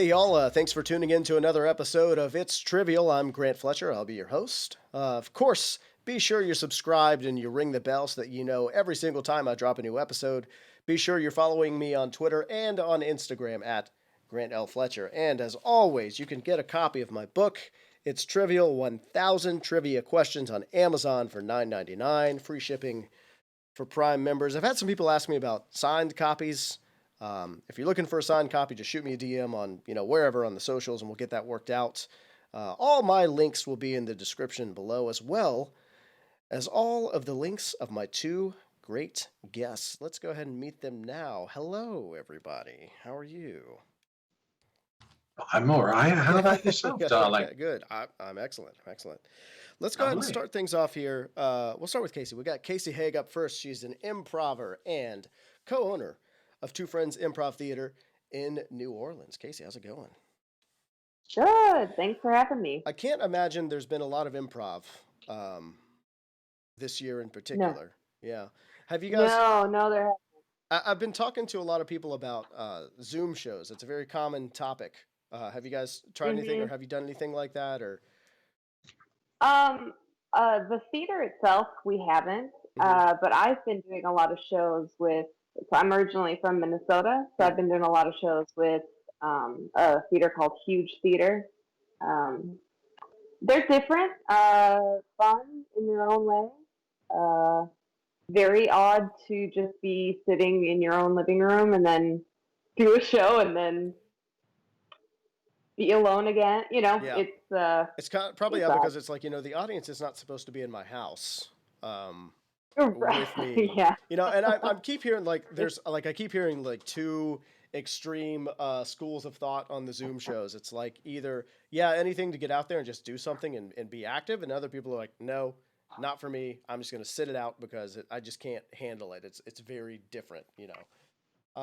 Hey, y'all. Thanks for tuning in to another episode of It's Trivial. I'm Grant Fletcher. I'll be your host. Of course, be sure you're subscribed and you ring the bell so that you know every single time I drop a new episode. Be sure you're following me on Twitter and on Instagram at Grant L. Fletcher. And as always, you can get a copy of my book, It's Trivial 1000 Trivia Questions on Amazon for $9.99. Free shipping for Prime members. I've had some people ask me about signed copies. If you're looking for a signed copy, just shoot me a DM on, wherever on the socials and we'll get that worked out. All my links will be in the description below, as well as all of the links of my two great guests. Let's go ahead and meet them now. Hello, everybody. How are you? I'm all right. How about yourself, darling? Okay, good. I'm excellent. I'm excellent. Let's go ahead and Lovely. start things off here. We'll start with Casey. We got Casey Haeg up first. She's an improver and co-owner of Two Friends Improv Theater in New Orleans. Casey, how's it going? Good. Thanks for having me. I can't imagine there's been a lot of improv this year in No, particular. Yeah. Have you guys? no, there hasn't. I've been talking to a lot of people about Zoom shows. It's a very common topic. Have you guys tried anything, or hmm have you done anything like that? Or Um, the theater itself, we haven't. hmm But I've been doing a lot of shows with. So I'm originally from Minnesota, so hmm. I've been doing a lot of shows with a theater called Huge Theater. Um, they're different, fun in their own way. Uh, Very odd to just be sitting in your own living room and then do a show and then be alone again. Yeah, it's probably It's out odd. because it's like the audience is not supposed to be in my house. Um, Right. with me, Yeah. and I keep hearing like I keep hearing like two extreme schools of thought on the Zoom shows. It's like either anything to get out there and just do something and be active, and other people are like, no, not for me. I'm just gonna sit it out because I just can't handle it. It's very different. Yeah.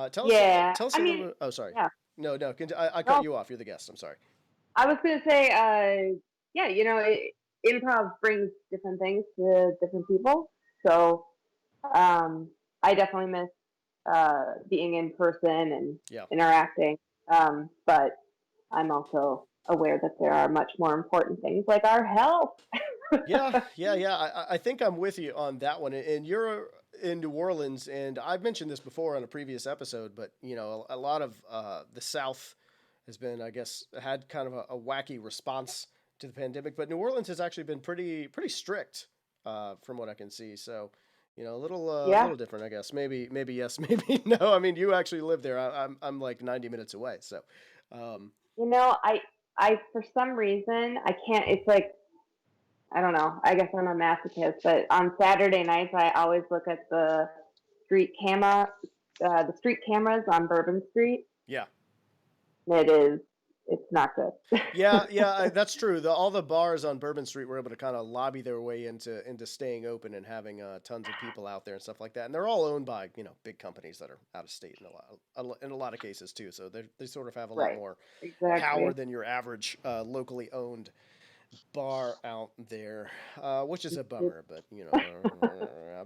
Tell us I a little mean, bit. Oh, sorry. yeah. No. I cut No, you off. You're the guest. I'm sorry. I was gonna say, yeah. Improv brings different things to different people. So, I definitely miss being in person and Yeah. interacting. But I'm also aware that there are much more important things like our health. Yeah. I think I'm with you on that one. And you're in New Orleans, and I've mentioned this before on a previous episode, but a lot of the South has been, I guess, had kind of a wacky response to the pandemic. But New Orleans has actually been pretty strict, from what I can see. So, a Yeah. little different, I guess. Maybe yes, maybe no. I mean, you actually live there. I'm like 90 minutes away. So, um, I for some reason I can't. It's like I don't know. I guess I'm a masochist, but on Saturday nights I always look at street camera, the street cameras on Bourbon Street. yeah. It is. It's not good. That's true. All the bars on Bourbon Street were able to kind of lobby their way into staying open and having tons of people out there and stuff like that. And they're all owned by big companies that are out of state in a lot of cases too. So they sort of have a lot Right. more power Exactly. than your average locally owned bar out there, which is a bummer. But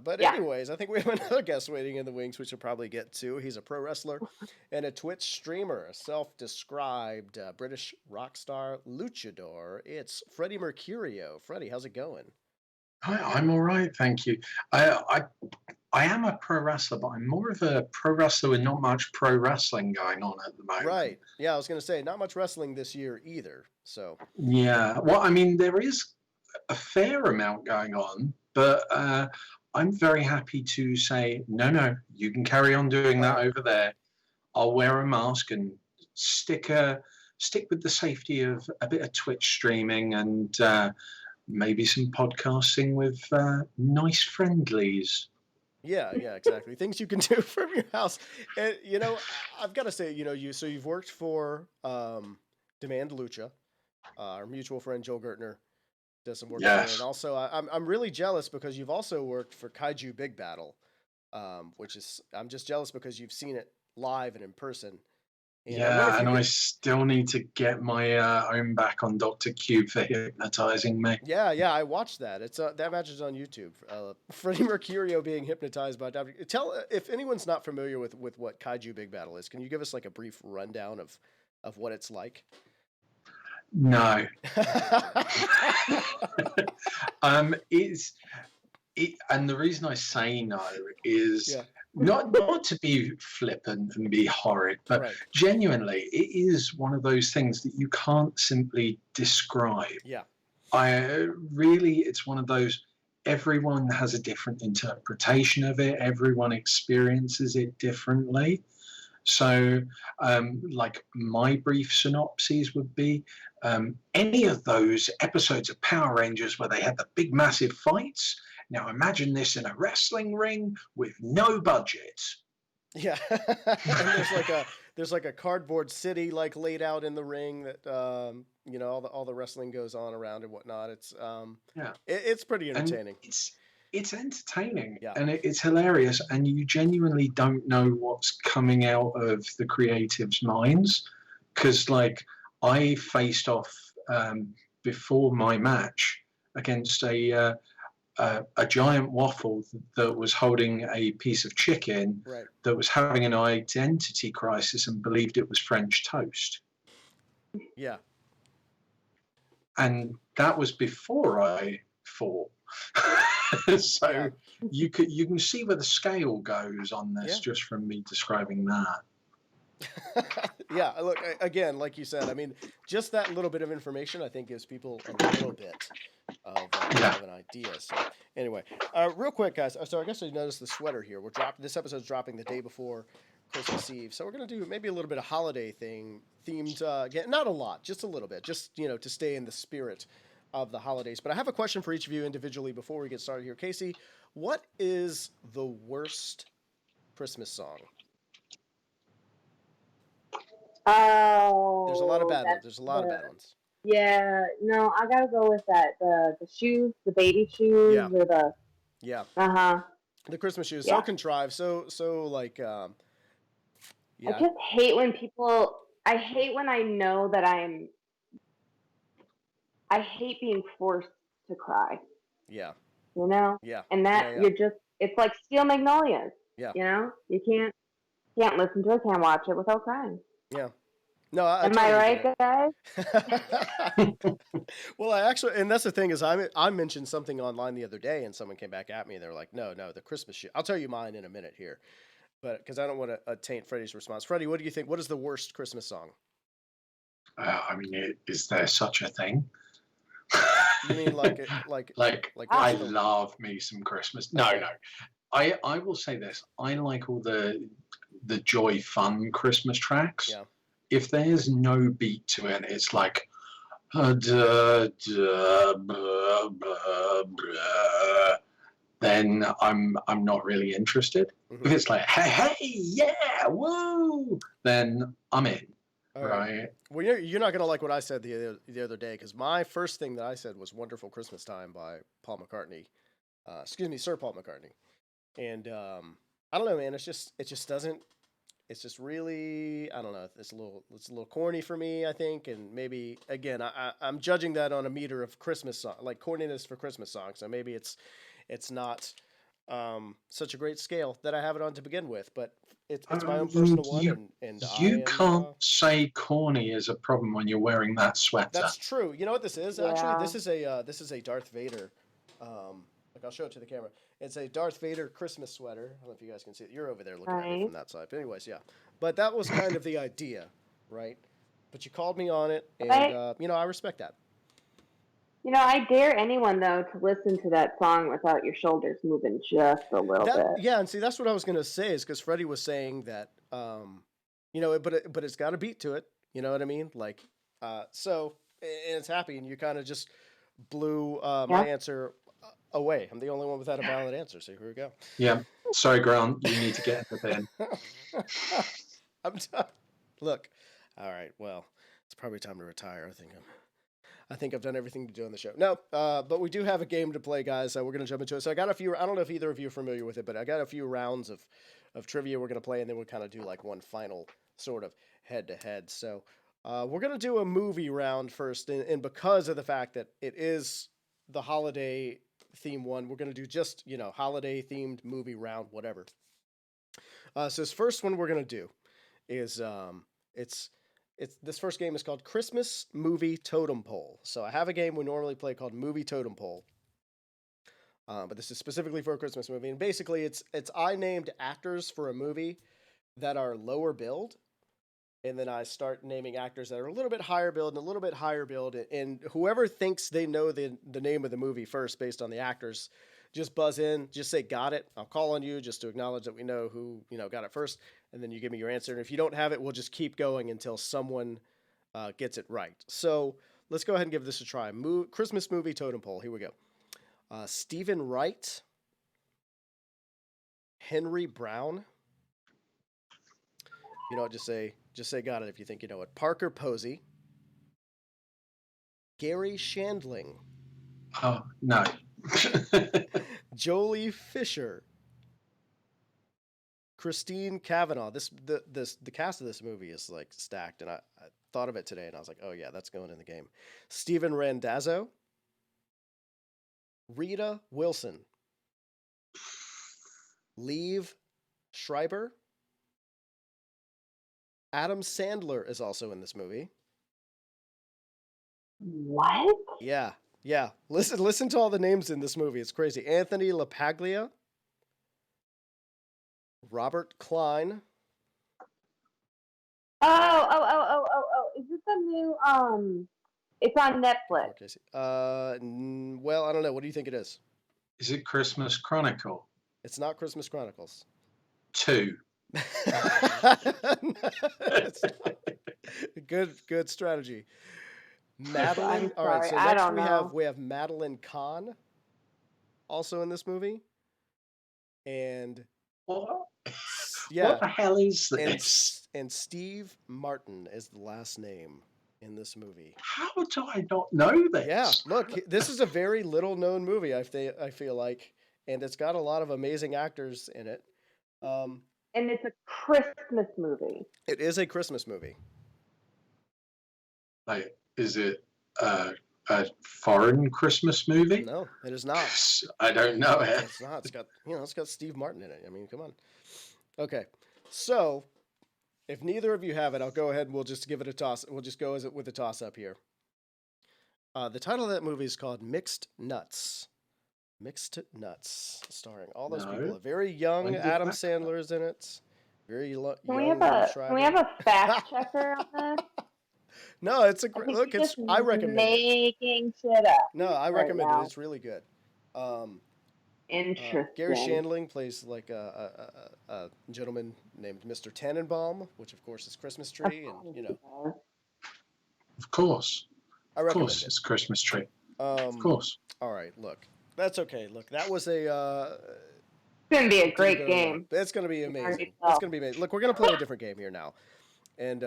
but Yeah. anyways, I think we have another guest waiting in the wings, which we'll probably get to. He's a pro wrestler and a Twitch streamer, a self-described British rock star luchador. It's Freddie Mercurio. Freddie, how's it going? I'm all right, thank you. I am a pro wrestler, but I'm more of a pro wrestler with not much pro wrestling going on at the moment. Right. Yeah, I was gonna say not much wrestling this year either. So Yeah, well, I mean, there is a fair amount going on, but I'm very happy to say, no, you can carry on doing that uh-huh. over there. I'll wear a mask and stick stick with the safety of a bit of Twitch streaming and maybe some podcasting with nice friendlies. Yeah, exactly. Things you can do from your house. And I've got to say, you've worked for Demand Lucha. Our mutual friend Joel Gertner does some work there, and Yes. also I'm really jealous because you've also worked for Kaiju Big Battle, which is I'm just jealous because you've seen it live and in person. And I wonder if Yeah, you and I could. still need to get my own back on Dr. Cube for hypnotizing me. Yeah, I watched that. It's that match is on YouTube. Freddie Mercurio being hypnotized by Dr. Tell if anyone's not familiar with what Kaiju Big Battle is. Can you give us like a brief rundown of of what it's like? No. It's it, and the reason I say no is Yeah. not to be flippant and be horrid, but Right. genuinely, it is one of those things that you can't simply describe. Yeah. It's one of those. Everyone has a different interpretation of it. Everyone experiences it differently. So, like my brief synopses would be any of those episodes of Power Rangers where they had the big, massive fights. Now, imagine this in a wrestling ring with no budget. Yeah. And there's like a cardboard city like laid out in the ring that all the wrestling goes on around and whatnot. It's Yeah, it's pretty and entertaining. it's entertaining Yeah. and it's hilarious, and you genuinely don't know what's coming out of the creatives' minds because, like, I faced off before my match against a giant waffle that was holding a piece of chicken Right. that was having an identity crisis and believed it was French toast. Yeah. And that was before I fought. So Yeah. you can see where the scale goes on this just from me describing that. Yeah, look, again, like you said, I mean, just that little bit of information, I think, gives people a little bit of an idea. So, anyway, real quick, guys. So, I guess you noticed the sweater here. This episode's dropping the day before Christmas Eve, so we're gonna do maybe a little bit of holiday themed. Again, not a lot, just a little bit, just to stay in the spirit of the holidays. But I have a question for each of you individually before we get started here. Casey, what is the worst Christmas song? Oh, There's a lot of bad ones. that's There's a lot of the bad ones. yeah. No, I gotta go with that. The shoes, the baby shoes, Yeah. or the Yeah. uh-huh. The Christmas shoes, so Yeah. contrived, so like, I yeah, just hate when people. I hate when I know that I hate being forced to cry. yeah, You know, yeah, and yeah, that yeah, you're just. It's like Steel Magnolias. yeah, You know, you can't listen to it, can't watch it without crying. yeah. No, I Am I totally right, get guys? it. Well, I actually, and that's the thing is, I mentioned something online the other day, and someone came back at me, and they're like, "No, the Christmas shoe." I'll tell you mine in a minute here, but because I don't want to taint Freddie's response. Freddie, what do you think? What is the worst Christmas song? I mean, is there such a thing? You mean like Like what's I the love me some Christmas. No, okay? no. I will say this. I like all the joy fun Christmas tracks. Yeah, If there's no beat to it, it's like duh, duh, blah, blah, blah, then I'm not really interested. mm-hmm. If it's like hey yeah woo, then I'm in. All right. Right? Well, you're not gonna like what I said the other day because my first thing that I said was "Wonderful Christmas Time" by Paul McCartney. Excuse me, Sir Paul McCartney. And I don't know, man. It just doesn't. It's just really, I don't know. It's a little corny for me, I think. And maybe again, I'm judging that on a meter of Christmas song, like corniness for Christmas songs. So maybe it's not such a great scale that I have it on to begin with. But it's my own personal one, and I You am. can't say corny is a problem when you're wearing that sweater. That's true. You know what this is? Actually, Yeah. this is a Darth Vader. Like I'll show it to the camera. It's a Darth Vader Christmas sweater. I don't know if you guys can see it. You're over there looking at me Right. from that side. But anyways, yeah. But that was kind of the idea, right? But you called me on it, and Right. I respect that. I dare anyone though to listen to that song without your shoulders moving just a little bit. Yeah, and see, that's what I was gonna say is because Freddie was saying that, but it's got a beat to it. You know what I mean? Like, so and it's happy, and you kind of just blew my answer away. I'm the only one without a valid answer, so here we go. Yeah. Sorry, Grant. You need to get in the bin. I'm done. Look, all right. Well, it's probably time to retire. I think I've done everything to do on the show. No, but we do have a game to play, guys. We're gonna jump into it. So I got a few. I don't know if either of you are familiar with it, but I got a few rounds of trivia we're gonna play, and then we'll kind of do like one final sort of head to head. So we're gonna do a movie round first, and because of the fact that it is the holiday theme one, we're gonna do just holiday themed movie round, whatever. So this first one we're gonna do is this first game is called Christmas Movie Totem Pole. So I have a game we normally play called Movie Totem Pole, but this is specifically for a Christmas movie. And basically, it's I named actors for a movie that are lower build, and then I start naming actors that are a little bit higher build and a little bit higher build, and whoever thinks they know the name of the movie first based on the actors, just buzz in, just say got it. I'll call on you just to acknowledge that we know who got it first, and then you give me your answer. And if you don't have it, we'll just keep going until someone gets it right. So let's go ahead and give this a try. Christmas movie totem pole. Here we go. Stephen Wright, Henry Brown. You know what? Just say got it if you think you know it. Parker Posey, Gary Shandling, Oh, no. Jolie Fisher, Christine Cavanaugh. The cast of this movie is like stacked, and I thought of it today, and I was like, oh yeah, that's going in the game. Stephen Randazzo, Rita Wilson, Liev Schreiber, Adam Sandler is also in this movie. What? Yeah. Listen to all the names in this movie. It's crazy. Anthony LaPaglia, Robert Klein. Oh. Is this a new, it's on Netflix. Okay. Well, I don't know. What do you think it is? Is it Christmas Chronicle? It's not Christmas Chronicles. 2. Good strategy. Madeline. I'm All right, so sorry, I next don't know. we have Madeline Kahn, also in this movie, and What? yeah, What the hell is and this? and Steve Martin is the last name in this movie. How do I not know this? Yeah, look, this is a very little known movie. I feel like, and it's got a lot of amazing actors in it. And it's a Christmas movie. It is a Christmas movie. Like, is it a foreign Christmas movie? No, it is not. I don't know it. It's not. It's got Steve Martin in it. I mean, come on. Okay, so if neither of you have it, I'll go ahead and we'll just give it a toss. We'll just go with a toss up here. The title of that movie is called Mixed Nuts. Mixed Nuts, starring all those people. A very young Adam Sandler is in it. Very young. Can we have a fact checker on this? No, it's a great look. It's I recommend making shit up. No, I recommend it. It's really good. Interesting. Gary Shandling plays like a gentleman named Mr. Tannenbaum, which of course is Christmas tree, and Of course. I recommend of course, it. it's Christmas tree. Of course. All right, look, that's okay. Look, that was a. It's gonna be a great game. It's gonna be amazing. It's gonna be amazing. Look, we're gonna play a different game here now, and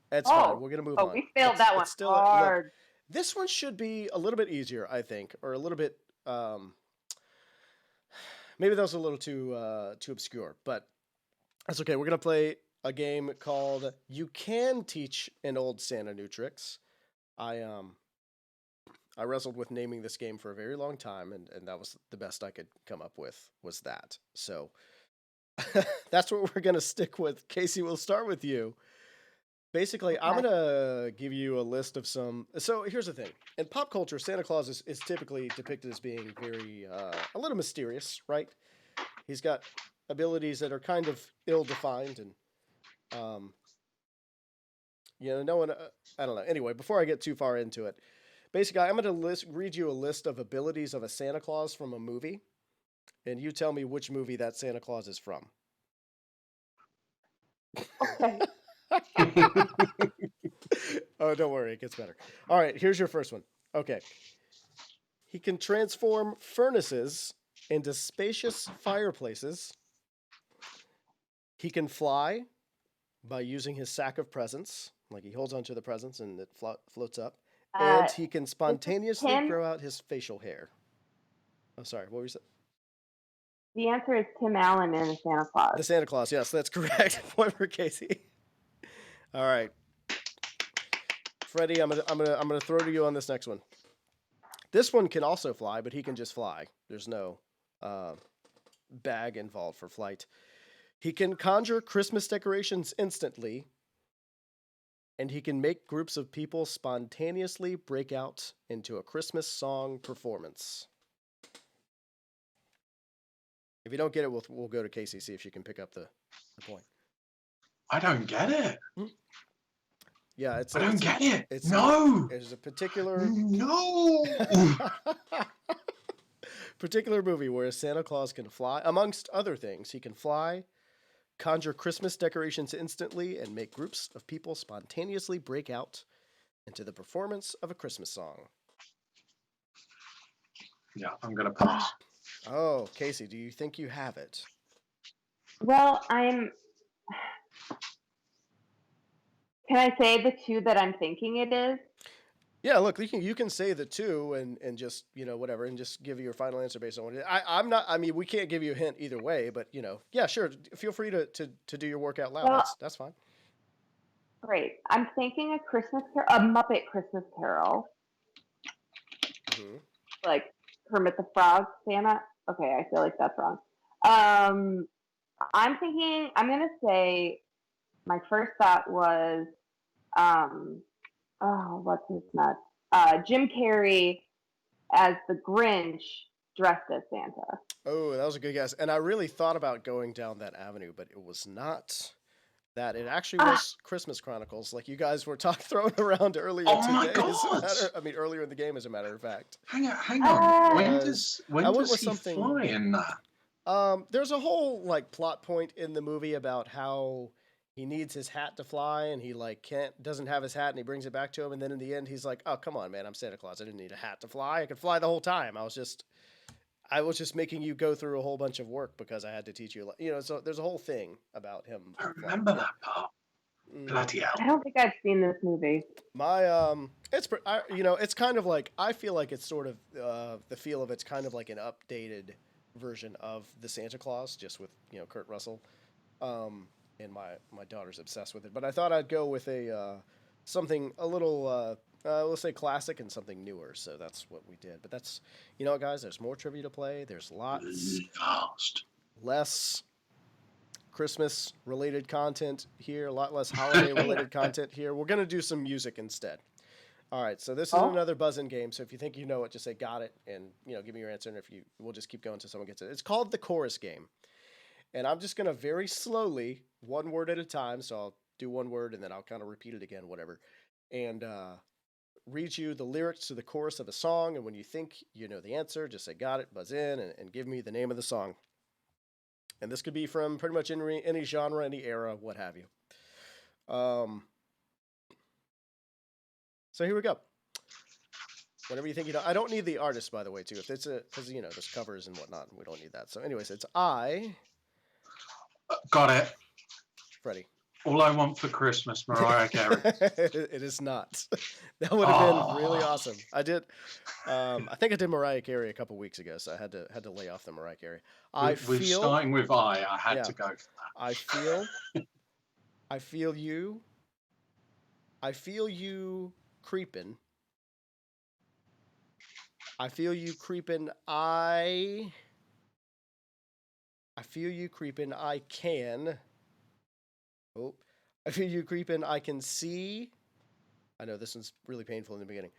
that's fine. We're gonna move on. Oh, we failed that one still, hard. Look, this one should be a little bit easier, I think, or a little bit. Maybe that was a little too obscure, but that's okay. We're gonna play a game called "You Can Teach an Old Santa New Tricks." I wrestled with naming this game for a very long time, and that was the best I could come up with was that. So that's what we're gonna stick with. Casey, we'll start with you. Basically, I'm going to give you a list of some. So here's the thing. In pop culture, Santa Claus is typically depicted as being very, a little mysterious, right? He's got abilities that are kind of ill-defined and, no one, I don't know. Anyway, before I get too far into it, basically, I'm going to read you a list of abilities of a Santa Claus from a movie, and you tell me which movie that Santa Claus is from. Okay. Oh, don't worry, it gets better. All right, here's your first one. Okay. He can transform furnaces into spacious fireplaces. He can fly by using his sack of presents. Like he holds onto the presents and it floats up. And he can spontaneously grow out his facial hair. I'm sorry, what were you saying? The answer is Tim Allen in the Santa Claus. The Santa Claus, yes, that's correct. Point for Casey. All right, Freddie, I'm gonna throw to you on this next one. This one can also fly, but he can just fly. There's no bag involved for flight. He can conjure Christmas decorations instantly. and he can make groups of people spontaneously break out into a Christmas song performance. If you don't get it, we'll go to Casey, see if she can pick up the point. I don't get it. Yeah, I don't get it. It's No. There's a particular No. particular movie where Santa Claus can fly, amongst other things. He can fly, conjure Christmas decorations instantly, and make groups of people spontaneously break out into the performance of a Christmas song. Yeah, I'm gonna pass. Oh, Casey, do you think you have it? Well, Can I say the two that I'm thinking it is? Yeah, look, you can say the two and just, whatever, and just give your final answer based on what it is. I'm not, I mean, we can't give you a hint either way, but, yeah, sure. Feel free to do your work out loud. Well, That's fine. Great. I'm thinking a Muppet Christmas Carol. Mm-hmm. Like Kermit the Frog, Santa. Okay, I feel like that's wrong. I'm going to say, my first thought was, what's his nuts? Jim Carrey as the Grinch dressed as Santa. Oh, that was a good guess. And I really thought about going down that avenue, but it was not that. It actually was Christmas Chronicles, like you guys were throwing around earlier Oh today. my God. Earlier in the game, as a matter of fact. Hang on. When Because does he fly in that? There's a whole plot point in the movie about how he needs his hat to fly, and he doesn't have his hat, and he brings it back to him, and then in the end he's like, "Oh, come on, man, I'm Santa Claus. I didn't need a hat to fly. I could fly the whole time. I was just making you go through a whole bunch of work because I had to teach you." So there's a whole thing about him. I remember that part. Bloody hell! I don't think I've seen this movie. It's kind of like, I feel like it's sort of the feel of it's kind of like an updated version of the Santa Claus, just with Kurt Russell. And my daughter's obsessed with it. But I thought I'd go with something a little, let's say classic and something newer. So that's what we did. But that's, what, guys, there's more trivia to play. There's less Christmas-related content here, a lot less holiday-related content here. We're going to do some music instead. All right, so this is another buzz-in game. So if you think you know it, just say "got it" and give me your answer. And we'll just keep going until someone gets it. It's called the chorus game. And I'm just going to very slowly, one word at a time, so I'll do one word and then I'll kind of repeat it again, whatever, and read you the lyrics to the chorus of a song. And when you think you know the answer, just say "got it," buzz in, and give me the name of the song. And this could be from pretty much any genre, any era, what have you. So here we go. Whenever you think you know. I don't need the artist, by the way, too. If it's because there's covers and whatnot, and we don't need that. So anyways, it's I... Got it. Freddie. All I Want for Christmas, Mariah Carey. It is not. That would have been really awesome. I did. I think I did Mariah Carey a couple weeks ago, so I had to lay off the Mariah Carey. We're starting with I had to go for that. I feel you. I feel you creeping. I feel you creeping. I feel you creeping. I can. Oh, I feel you creeping. I can see. I know this one's really painful in the beginning.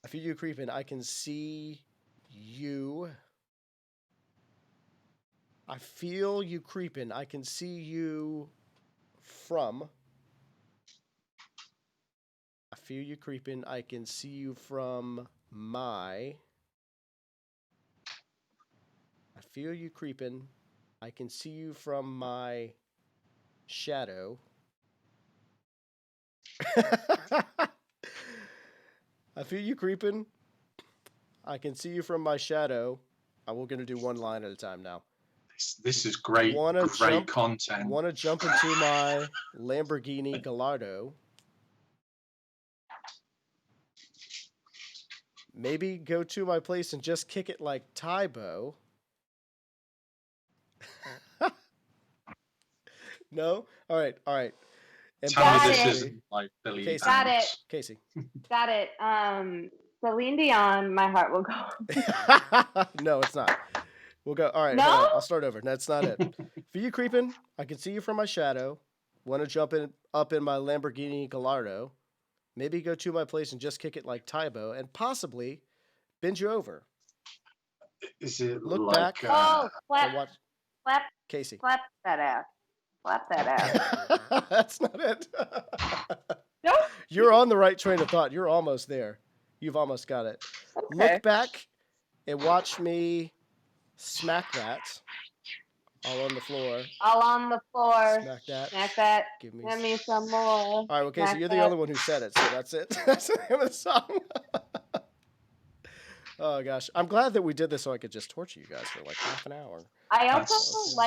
I feel you creeping. I can see you. I feel you creeping. I can see you from. I feel you creeping. I can see you from my. I feel you creeping. I can see you from my shadow. I feel you creeping. I can see you from my shadow. We're going to do one line at a time now. This is great content. Want to jump into my Lamborghini Gallardo. Maybe go to my place and just kick it like Tybo. No? All right. And tell me this isn't like Billy Casey. Got it. Casey. Got it. Celine Dion, My Heart Will Go. No, it's not. We'll go. All right. No? I'll start over. That's not it. For you creeping, I can see you from my shadow. Want to jump up in my Lamborghini Gallardo. maybe go to my place and just kick it like Tybo, and possibly bend you over. Is it Look like? back Oh, and watch slap Casey. that ass. Slap that ass. That's not it. Nope. You're on the right train of thought. You're almost there. You've almost got it. Okay. Look back and watch me smack that all on the floor. All on the floor. Smack that. Smack that. Give me. Give me some more. All right, well, Casey, Smack you're the that. only one who said it, so that's it. That's the name of the song. Oh gosh, I'm glad that we did this so I could just torture you guys for like half an hour. I That's- also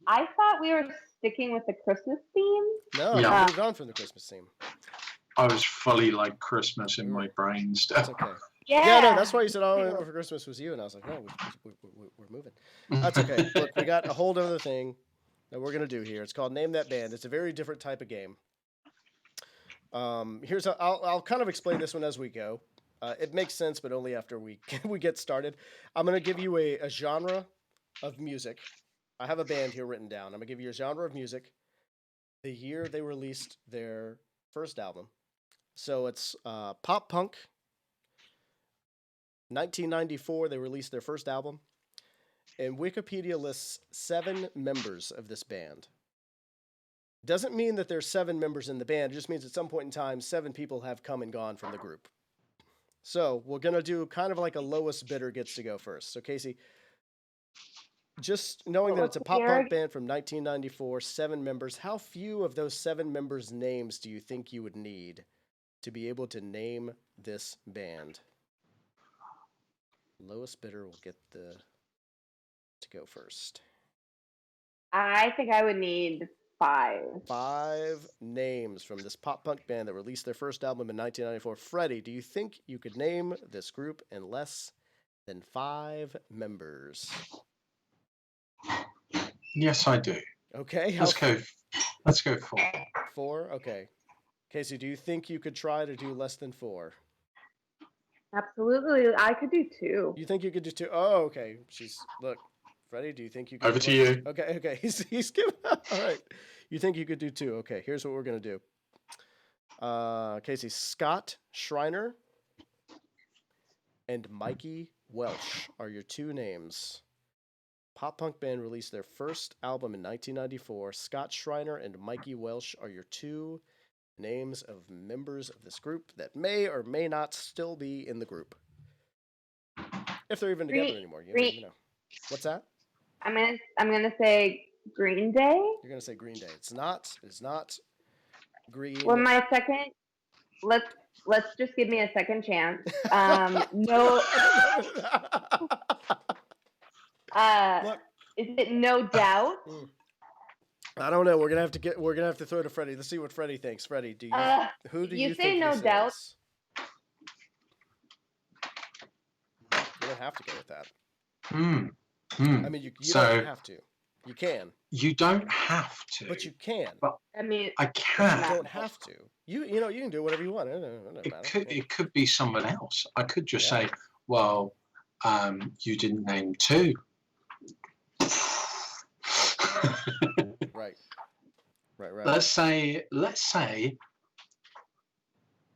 I thought we were sticking with the Christmas theme. No, Yeah. we moved on from the Christmas theme. I was fully like Christmas in my brain That's still. okay. Yeah. Yeah, no, that's why you said all I want for Christmas was you, and I was like, no, we're moving. That's okay. Look, we got a whole other thing that we're gonna do here. It's called Name That Band. It's a very different type of game. Here's I'll kind of explain this one as we go. It makes sense, but only after we get started. I'm gonna give you a genre of music. I have a band here written down. I'm gonna give you a genre of music, the year they released their first album. So it's pop punk. 1994, they released their first album, and Wikipedia lists 7 members of this band. Doesn't mean that there's 7 members in the band. It just means at some point in time, 7 people have come and gone from the group. So we're gonna do kind of like a lowest bidder gets to go first. So Casey, just knowing that it's a pop punk band from 1994, 7 members, how few of those 7 members' names do you think you would need to be able to name this band? Lowest bidder will get to go first. I think I would need 5. 5 names from this pop punk band that released their first album in 1994. Freddie, do you think you could name this group in less than 5 members? Yes, I do. Okay. Let's go 4. 4? Okay. Casey, do you think you could try to do less than 4? Absolutely. I could do 2. You think you could do 2? Oh, okay. Look, Freddie, do you think you could Over do to less- you. Okay. He's giving up. All right. You think you could do 2? Okay. Here's what we're gonna do. Casey, Scott Schreiner and Mikey Welsh are your 2 names. Pop punk band released their first album in 1994. Scott Schreiner and Mikey Welsh are your 2 names of members of this group that may or may not still be in the group. If they're even together anymore. You don't even know. What's that? I'm gonna say Green Day. You're gonna say Green Day. It's not Green. Well, my second. Let's just give me a second chance. No. Look. Is it No Doubt? I don't know. We're gonna have to throw to Freddie. Let's see what Freddie thinks. Freddie, who do you you say think No this Doubt? is? You don't have to go with that. I mean, you don't have to. You can, You don't have to. but you can. I mean, I You can. don't have to. You can do whatever you want. It doesn't matter. It could be someone else. I could just Yeah. say, well, you didn't name 2. Right. Let's say,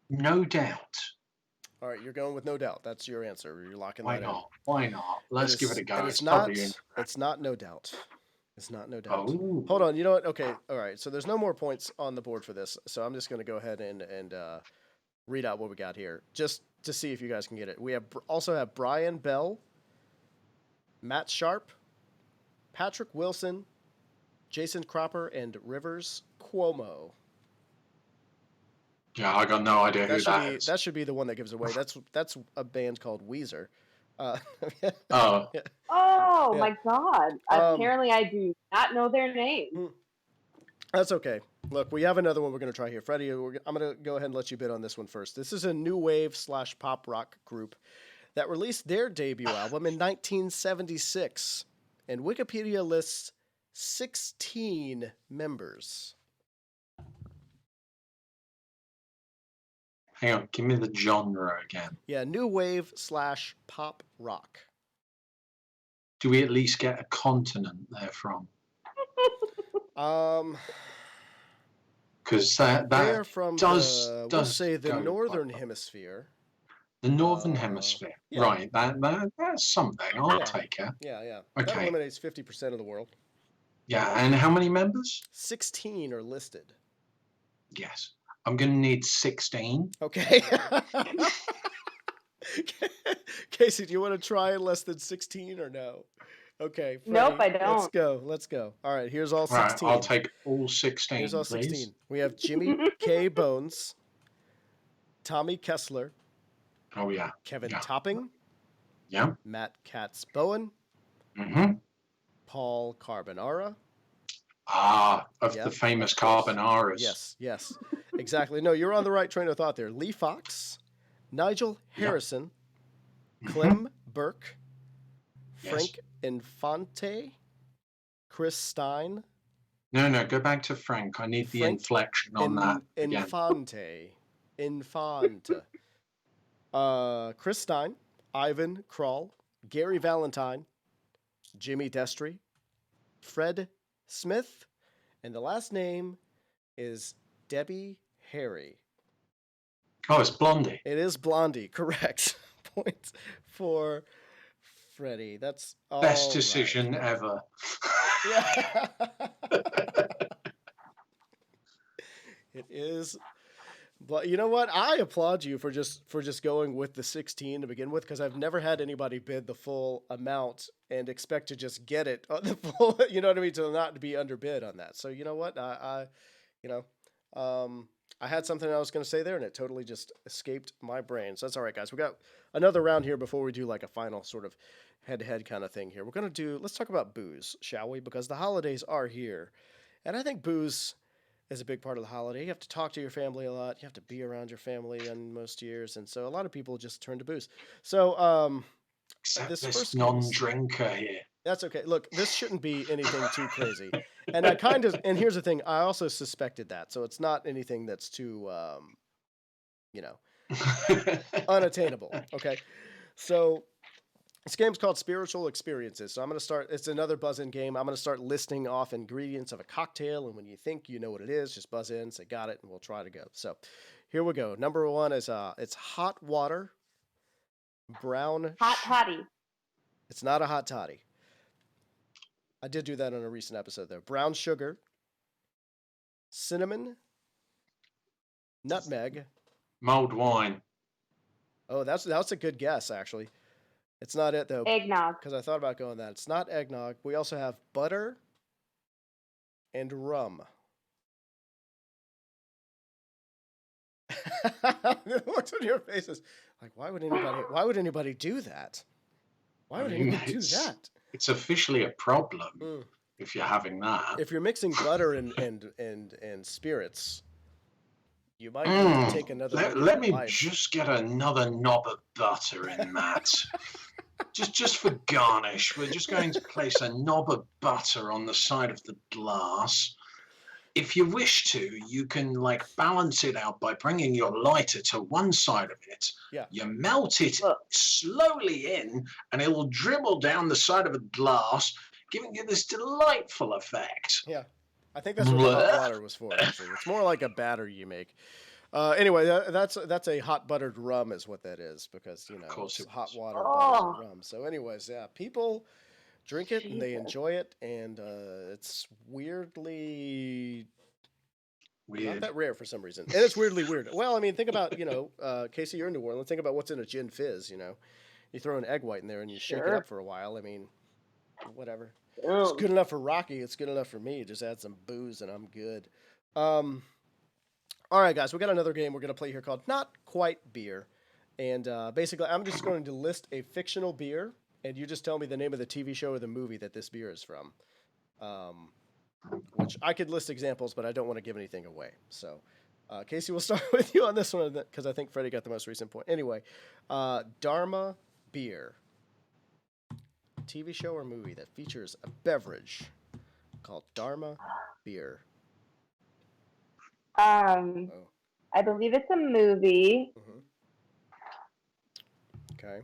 No Doubt. All right, you're going with No Doubt. That's your answer. You're locking Why that not? Why not? in. Let's give it a go. It's probably not No Doubt. It's not No Doubt. Oh. Hold on. You know what? Okay. All right. So there's no more points on the board for this. So I'm just going to go ahead and read out what we got here, just to see if you guys can get it. We also have Brian Bell, Matt Sharp, Patrick Wilson, Jason Cropper, and Rivers Cuomo. Yeah, I got no idea who that is. That should be the one that gives away. That's a band called Weezer. Oh. Yeah. oh Yeah. my God! Apparently, I do not know their name. That's okay. Look, we have another one we're going to try here. Freddie, I'm going to go ahead and let you bid on this one first. This is a new wave / pop rock group that released their debut album in 1976. And Wikipedia lists 16 members. Hang on, give me the genre again. Yeah, new wave / pop rock. Do we at least get a continent they're from? because They that are from does we'll say the go quite northern well. hemisphere. The northern hemisphere, Yeah, right? That's something. I'll yeah, take it. yeah. That Okay. eliminates 50% of the world. Yeah, and how many members? 16 are listed. Yes, I'm gonna need 16. Okay. Casey, do you want to try less than 16 or no? Okay, Nope, Freddie, I let's don't. go. Let's go. All right, here's all Right, I'll 16. take all Here's 16, all please. 16. We have Jimmy K. Bones, Tommy Kessler, Oh yeah, Kevin yeah, Topping, yeah. Matt Katz Bowen, Mm-hmm. Paul Carbonara. Of the Yep, famous of course. carbonaras. Yes, exactly. No, you're on the right train of thought there. Lee Fox, Nigel Yep. Harrison, Mm-hmm. Clem Burke, Yes. Frank Infante, Chris Stein, No, go back to Frank. I need the Frank inflection on that again. Infante, Chris Stein, Ivan Krall, Gary Valentine, Jimmy Destry, Fred Smith, and the last name is Debbie Harry. Oh, it's Blondie. It is Blondie, correct. Points for Freddie. That's all Best right. decision ever. Yeah. It is. But you know what? I applaud you for just going with the 16 to begin with, because I've never had anybody bid the full amount and expect to just get it on the full. You know what I mean? To not be underbid on that. So you know what? You know, I had something I was going to say there, and it totally just escaped my brain. So that's all right, guys. We got another round here before we do like a final sort of head-to-head kind of thing here. We're going to do. Let's talk about booze, shall we? Because the holidays are here, and I think booze is a big part of the holiday. You have to talk to your family a lot. You have to be around your family on most years, and so a lot of people just turn to booze. So Except this this first case, non-drinker here. that's okay. Look, this shouldn't be anything too crazy. And and here's the thing, I also suspected that, so it's not anything that's too, you know, unattainable. Okay, so this game's called Spiritual Experiences. So I'm going to start, it's another buzz-in game. I'm going to start listing off ingredients of a cocktail, and when you think you know what it is, just buzz in, say got it, and we'll try to go. So here we go. Number one is it's hot water, brown. Hot toddy. It's not a hot toddy. I did do that on a recent episode though. Brown sugar, cinnamon, nutmeg. Mulled wine. Oh, that's a good guess actually. It's not it though, Eggnog. because I thought about going that. It's not eggnog. We also have butter and rum. The looks on your faces, like why would anybody do that? Why would anybody do that? It's officially a problem Mm. if you're having that. If you're mixing butter and spirits, you might need to take another look at Let your me life. just get another knob of butter in that. just for garnish, we're just going to place a knob of butter on the side of the glass. If you wish to, you can like balance it out by bringing your lighter to one side of it. Yeah. You melt it slowly in, and it will dribble down the side of a glass, giving you this delightful effect. Yeah, I think that's what the hot water was for. Actually, it's more like a batter you make. Anyway, that's a hot buttered rum is what that is, because you know it's hot water, butter, and rum. So, anyways, yeah, people drink it and they enjoy it, and it's weirdly not that rare for some reason, and it's weirdly weird. Well, I mean, think about Casey, you're in New Orleans. Think about what's in a gin fizz. You know, you throw an egg white in there and you shake it up for a while. I mean, whatever. It's good enough for Rocky. It's good enough for me. Just add some booze and I'm good. All right, guys, we got another game we're going to play here called Not Quite Beer. And basically, I'm just going to list a fictional beer, and you just tell me the name of the TV show or the movie that this beer is from. Which I could list examples, but I don't want to give anything away. So, Casey, we'll start with you on this one, because I think Freddie got the most recent point. Anyway, Dharma Beer. TV show or movie that features a beverage called Dharma Beer. I believe it's a movie. Mm-hmm. Okay.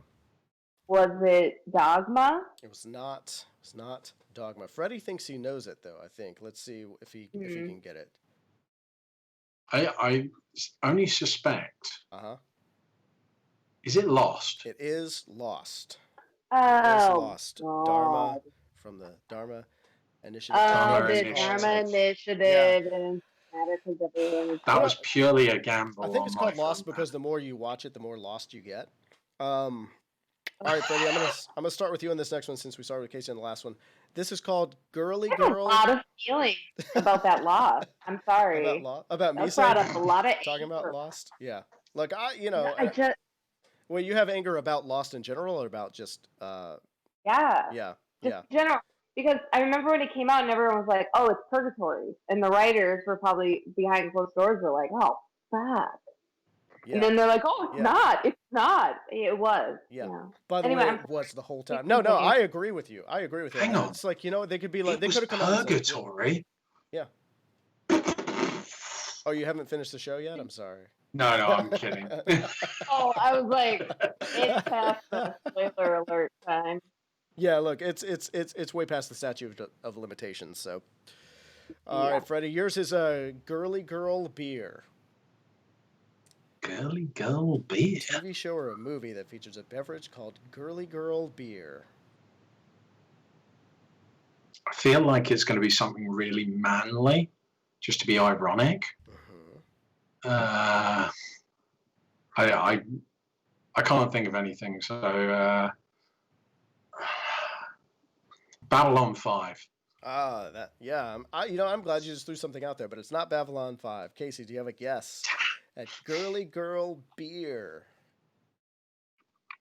Was it Dogma? It was not. It's not Dogma. Freddie thinks he knows it though. I think. Let's see if he can get it. I only suspect. Uh-huh. Is it Lost? It is Lost. It is Oh Lost. Dharma God. from the Dharma Initiative. Oh, Dharma the Initiative. Dharma Initiative Yeah. and matter because everyone is You That know, was purely a I gamble think on it's my called Lost front. because the more you watch it, the more lost you get. Um, all right, Freddie, I'm gonna start with you on this next one since we started with Casey on the last one. This is called Girly I have a Girl lot of feelings about that loss. I'm sorry. about That Misa brought up a lot of talking about anger. Lost. Yeah, like I just, well, you have anger about Lost in general, or about just yeah, yeah, just yeah, in general. Because I remember when it came out and everyone was like, oh, it's purgatory. And the writers were probably behind closed doors were like, oh, fuck. And yeah, then they're like, oh, it's yeah, not. It's not. It was. yeah. Yeah. By the Anyway, way, I'm it was the whole keep time. No, no, complaining. I agree with you. I agree with you. Hang on. It's like they could be like It they was could have come out and said, purgatory. yeah. Oh, you haven't finished the show yet? I'm sorry. No, I'm kidding. Oh, I was like, it's past the spoiler alert time. Yeah, look, it's way past the statute of limitations. So, all Yeah. right, Freddie, yours is a girly girl beer. Girly girl beer. TV show or a movie that features a beverage called girly girl beer. I feel like it's going to be something really manly, just to be ironic. Mm-hmm. I can't think of anything. So, Babylon 5. I'm glad you just threw something out there, but it's not Babylon 5. Casey, do you have a guess at girly girl beer?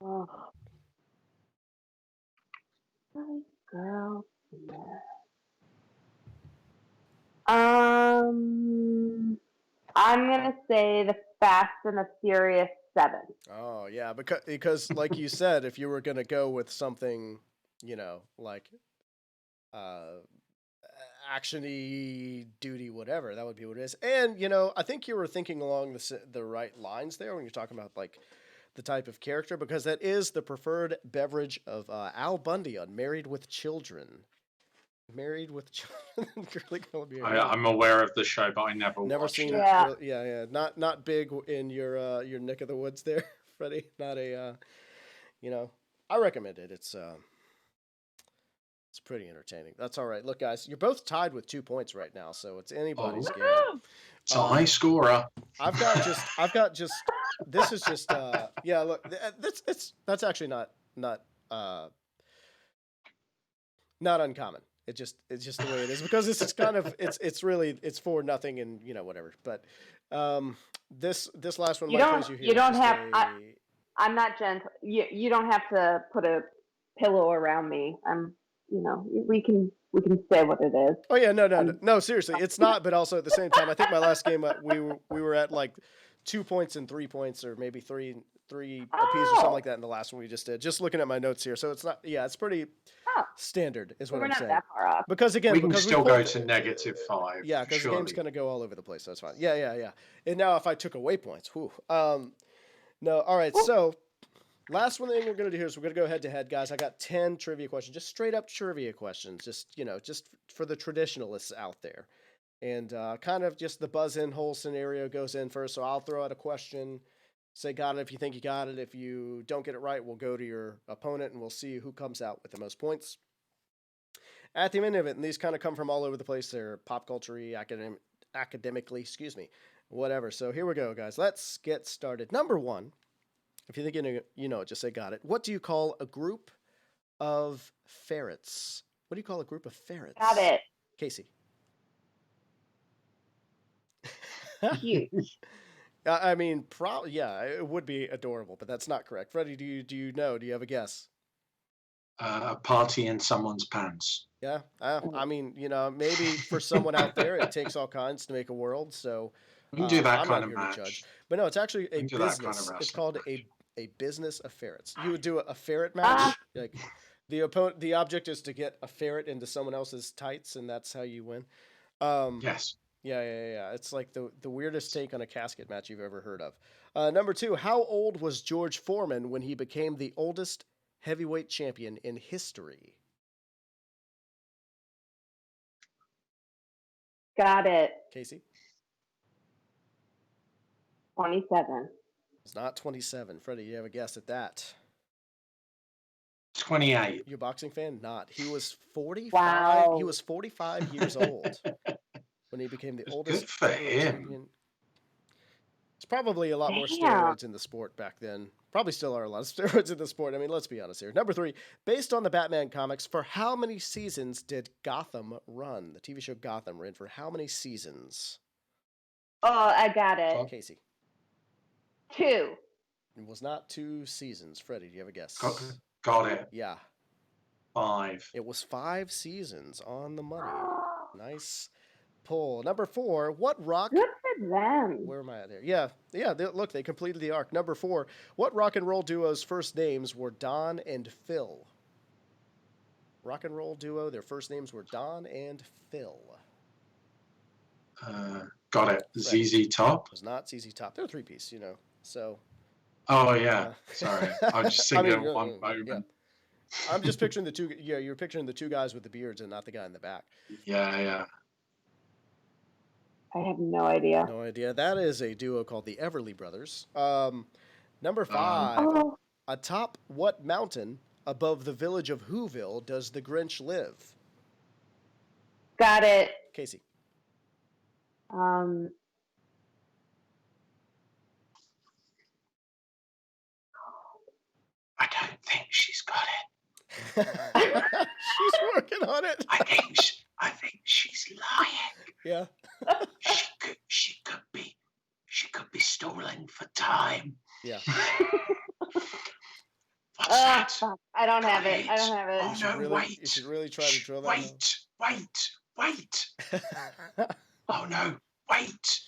Oh. Girl. I'm gonna say the Fast and the Furious 7. Oh yeah, because like you said, if you were gonna go with something, like uh actiony, duty, whatever, that would be what it is. And I think you were thinking along the right lines there when you're talking about like the type of character, because that is the preferred beverage of Al Bundy on Married with Children. Married with Children, girly girl beer. I'm aware of the show, but I never watched seen it. it. Yeah. Yeah. Not big in your neck of the woods there, Freddie. Not a I recommend it. It's pretty entertaining. That's all right. Look, guys, you're both tied with 2 points right now, so it's anybody's game. It's a high scorer. I've got just. This is just. Yeah. Look, that's actually not uncommon. It's just the way it is, because this is kind of it's really 4-0 and whatever. But this last one might please you here. You don't have. I'm not gentle. You don't have to put a pillow around me. We can say what it is. Oh yeah, no. Seriously, it's not. But also at the same time, I think my last game we were at like 2 points and 3 points, or maybe three apiece or something like that in the last one we just did. Just looking at my notes here, so it's not. Yeah, it's pretty standard, is what I'm saying. We're not that far off. Because again, we can still go to -5. Yeah, because the game's gonna go all over the place. So that's fine. Yeah. And now if I took away points, whew. No, all right. So last one thing we're gonna do here is we're gonna go head to head, guys. I got 10 trivia questions, just straight up trivia questions, just for the traditionalists out there, and kind of just the buzz in hole scenario goes in first. So I'll throw out a question. Say got it if you think you got it. If you don't get it right, we'll go to your opponent and we'll see who comes out with the most points at the end of it. And these kind of come from all over the place. They're pop culture, academically, whatever. So here we go, guys. Let's get started. Number one, if you think you know it, just say got it. What do you call a group of ferrets? What do you call a group of ferrets? Got it. Casey. Huge. I mean, probably, yeah, it would be adorable, but that's not correct. Freddie, do you know? Do you have a guess? A party in someone's pants. Yeah, I mean, maybe for someone out there, it takes all kinds to make a world. So We can do that I'm kind not of here match. to judge. But no, it's actually a We can do that business. kind of It's wrestling called a business of ferrets. You would do a ferret match. Like the object is to get a ferret into someone else's tights, and that's how you win. Yes. Yeah. It's like the weirdest take on a casket match you've ever heard of. Number two, how old was George Foreman when he became the oldest heavyweight champion in history? Got it. Casey? 27. It's not 27. Freddie, you have a guess at that? 28. You a boxing fan? Not. He was 45. Wow. He was 45 years old when he became the oldest Good for heavyweight him. champion. It's probably a lot more Damn. steroids in the sport back then. Probably still are a lot of steroids in the sport. I mean, let's be honest here. Number 3, based on the Batman comics, for how many seasons did Gotham run? The TV show Gotham ran for how many seasons? Oh, I got it. Casey. 2. It was not 2 seasons. Freddie, do you have a guess? Got it. Yeah. 5. It was 5 seasons on the money. Nice pull. Number 4, what rock... Good for them. Where am I at there? Yeah. Look, they completed the arc. Number 4, what rock and roll duo's first names were Don and Phil? Rock and roll duo, their first names were Don and Phil. Got it. Freddie. ZZ Top. It was not ZZ Top. They're a 3-piece, so... Oh, yeah. Sorry. I was just thinking of one moment. Yeah. I'm just picturing the two... Yeah, you're picturing the 2 guys with the beards and not the guy in the back. Yeah. I have no idea. No idea. That is a duo called the Everly Brothers. Number 5. Oh, Atop what mountain above the village of Whoville does the Grinch live? got it. Casey. I don't think she's got it. She's working on it. I think she's lying. Yeah. She could be stalling for time. Yeah. What's that? Fuck. I don't have it. Oh, You should no, really, wait. You should really try to drill that Wait. out. Oh, no, wait.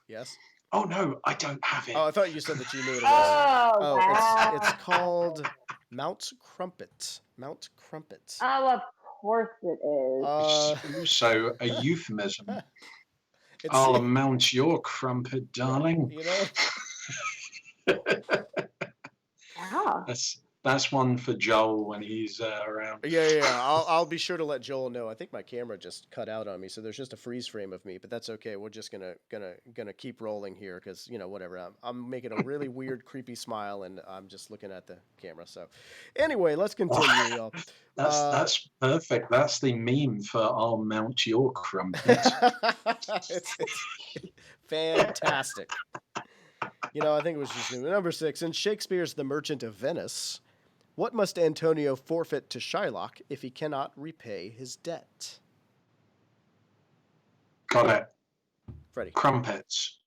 Yes. Oh, no, I don't have it. Oh, I thought you said that you knew it was. Oh, wow. It's called Mount Crumpet. Mount Crumpet. Oh, of course it is. It's also a euphemism. It's, I'll mount your crumpet, darling. You know? Wow. That's one for Joel when he's around. Yeah. I'll be sure to let Joel know. I think my camera just cut out on me, so there's just a freeze frame of me, but that's okay. We're just gonna keep rolling here because whatever. I'm making a really weird, creepy smile, and I'm just looking at the camera. So, anyway, let's continue, y'all. That's perfect. That's the meme for "I'll mount your crumpet." it's fantastic. I think it was just number 6 in Shakespeare's *The Merchant of Venice*. What must Antonio forfeit to Shylock if he cannot repay his debt? Got it. Freddie. Crumpets.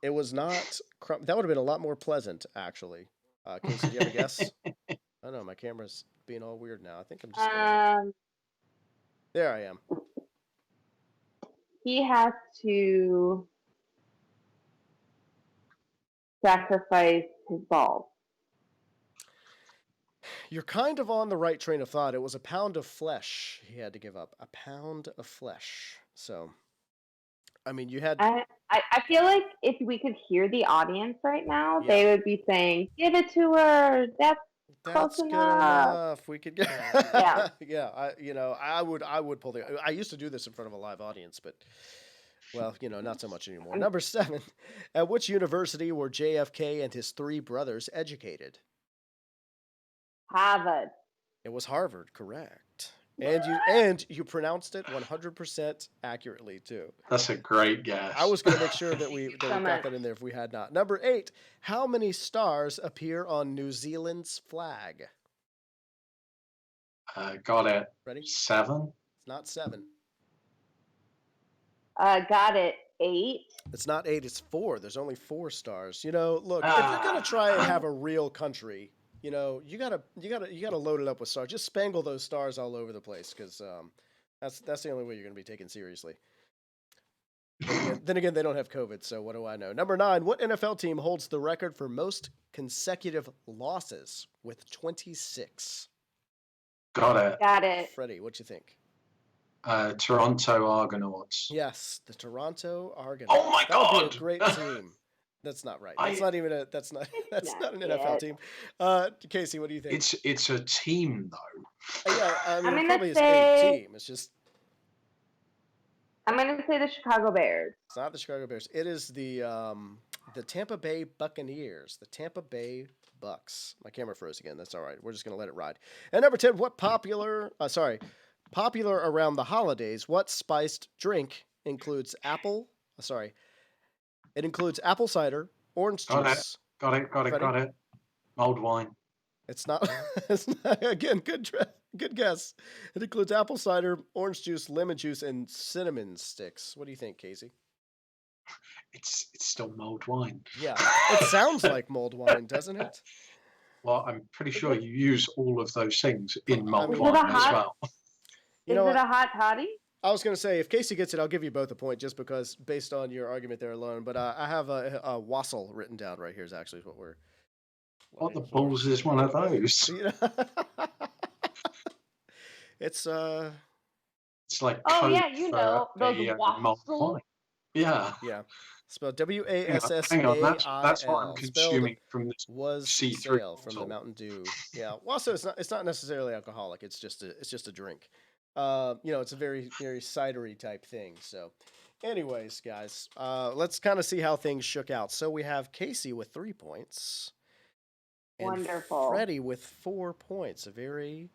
It was not. That would have been a lot more pleasant, actually. Casey, do you have a guess? I know my camera's being all weird now. I think I'm just. There I am. He has to sacrifice his balls. You're kind of on the right train of thought. It was a pound of flesh he had to give up. A pound of flesh. So, I mean, you had. I feel like if we could hear the audience right now, they would be saying, "Give it to her. That's close good enough." enough. We could get. Yeah. Yeah. I would pull the. I used to do this in front of a live audience, but. Well, not so much anymore. Number 7. At which university were JFK and his 3 brothers educated? Harvard. It was Harvard, correct. And you pronounced it 100% accurately too. That's a great guess. I was going to make sure that we got that in there if we had not. Number 8. How many stars appear on New Zealand's flag? Got it. Ready? 7. It's not 7. Got it. 8. It's not 8. It's 4. There's only 4 stars. Look, if you're going to try and have a real country, you gotta load it up with stars. Just spangle those stars all over the place, because that's the only way you're gonna be taken seriously. Then again, they don't have COVID, so what do I know? Number 9. What NFL team holds the record for most consecutive losses with 26? Got it. Got it. Freddie, what you think? Toronto Argonauts. Yes, the Toronto Argonauts. Oh my That would God! be a great team. That's not right. That's not an NFL team. Casey, what do you think? It's a team though. Yeah, I'm it gonna probably is a say- team. It's just I'm going to say the Chicago Bears. it's not the Chicago Bears. It is the the Tampa Bay Buccaneers, the Tampa Bay Bucks. My camera froze again. That's all right. We're just gonna let it ride. And number 10, popular around the holidays. What spiced drink includes apple? Sorry, it includes apple cider, orange Got it. juice. Got it. Mulled wine. It's not. It's not, again, good guess. It includes apple cider, orange juice, lemon juice, and cinnamon sticks. What do you think, Casey? It's still mulled wine. Yeah, it sounds like mulled wine, doesn't it? Well, I'm pretty sure you use all of those things in mulled mean- wine Is it a as hot- well. You Is know it what? a hot toddy? I was going to say, if Casey gets it, I'll give you both a point just because based on your argument there alone. But I have a wassail written down right here is actually what we're. What the balls is one of those? You know? It's It's like Oh, yeah, Coke you for know, those a mulled waffles. wine. Yeah. yeah, spelled Hang on, that's what I'm WASSAIL. consuming from this Was C3 sail from the bottle. Mountain Dew. Yeah, wassail. It's not necessarily alcoholic. It's just a drink. It's a very very cidery type thing. So, anyways, guys, let's kind of see how things shook out. So we have Casey with 3 points. And Wonderful. Freddie with 4 points. A very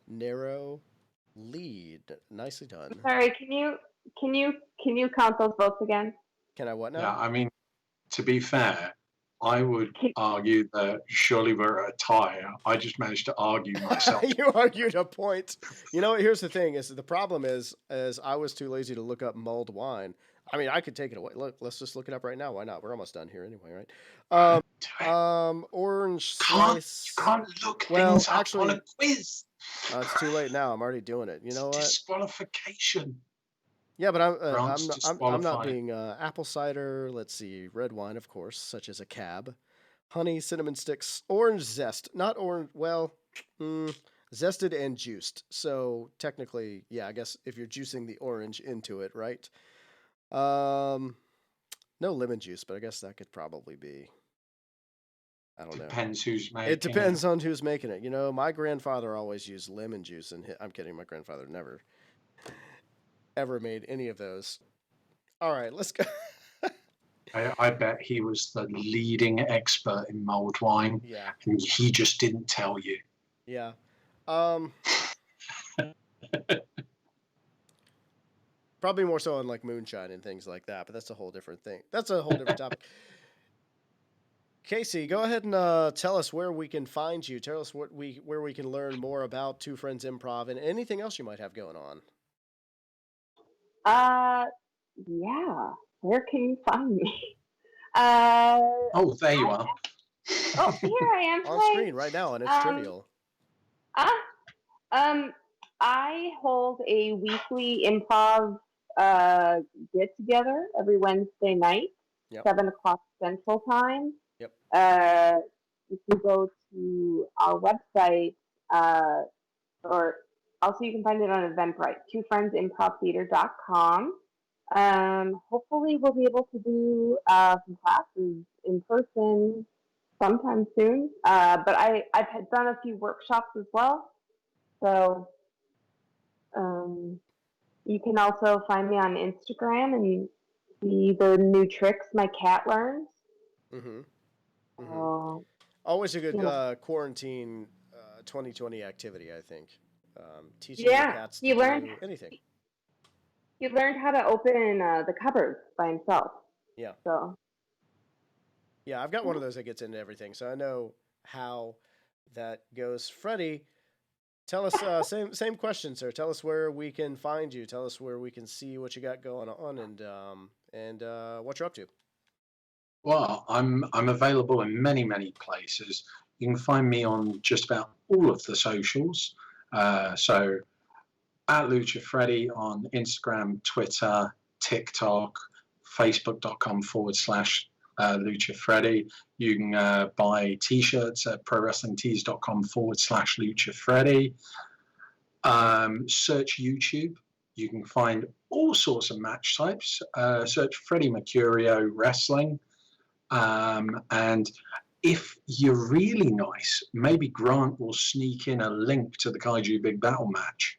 narrow lead. Nicely done. Sorry, can you count those votes again? Can I what now? Yeah, I mean, to be fair, I would Can- argue that surely we're at a tie. I just managed to argue myself. You argued a point. You know what? Here's the thing: is the problem is I was too lazy to look up mulled wine. I mean, I could take it away. Look, let's just look it up right now. Why not? We're almost done here anyway, right? Orange slice. You can't look Well, things up actually- on a quiz. It's too late now. I'm already doing it. You know It's what? disqualification. Yeah, but I'm Grant's I'm not disqualified. being apple cider. Let's see, red wine, of course, such as a cab, honey, cinnamon sticks, orange zest, not orange. Well, zested and juiced. So technically, yeah, I guess if you're juicing the orange into it, right? No lemon juice, but I guess that could probably be. I don't know. Depends who's making It depends on who's making it. You know, my grandfather always used lemon juice, and I'm kidding. My grandfather never ever made any of those. All right, let's go. I bet he was the leading expert in mulled wine, Yeah, and he just didn't tell you. yeah. Probably more so on like moonshine and things like that, but that's a whole different thing. That's a whole different topic. Casey, go ahead and tell us where we can find you. Tell us where we can learn more about Two Friends Improv and anything else you might have going on. Yeah. Where can you find me? Oh, there you are. Oh, here I am. On Hi. screen right now, and it's trivial. I hold a weekly improv get together every Wednesday night, Yep. 7 o'clock Central Time. Yep. You can go to our website, or also you can find it on Eventbrite, twofriendsimprovtheater.com. Hopefully we'll be able to do some classes in person sometime soon. But I've done a few workshops as well. So you can also find me on Instagram and see the new tricks my cat learns. Mm-hmm. Uh, Always a good Yeah. quarantine 2020 activity, I think. Teaching Yeah, your cats to he learned- do anything. he learned how to open the cupboard by himself. Yeah. So Yeah, I've got one of those that gets into everything, so I know how that goes. Freddie, tell us same question, sir. Tell us where we can find you. Tell us where we can see what you got going on and what you're up to. Well, I'm available in many places. You can find me on just about all of the socials. So at Lucha Freddy on Instagram, Twitter, TikTok, Facebook.com/Lucha Freddy. You can buy t-shirts at ProWrestlingTees.com/Lucha Freddy. Search YouTube. You can find all sorts of match types. Search Freddie Mercurio Wrestling. And if you're really nice, maybe Grant will sneak in a link to the Kaiju Big Battle match.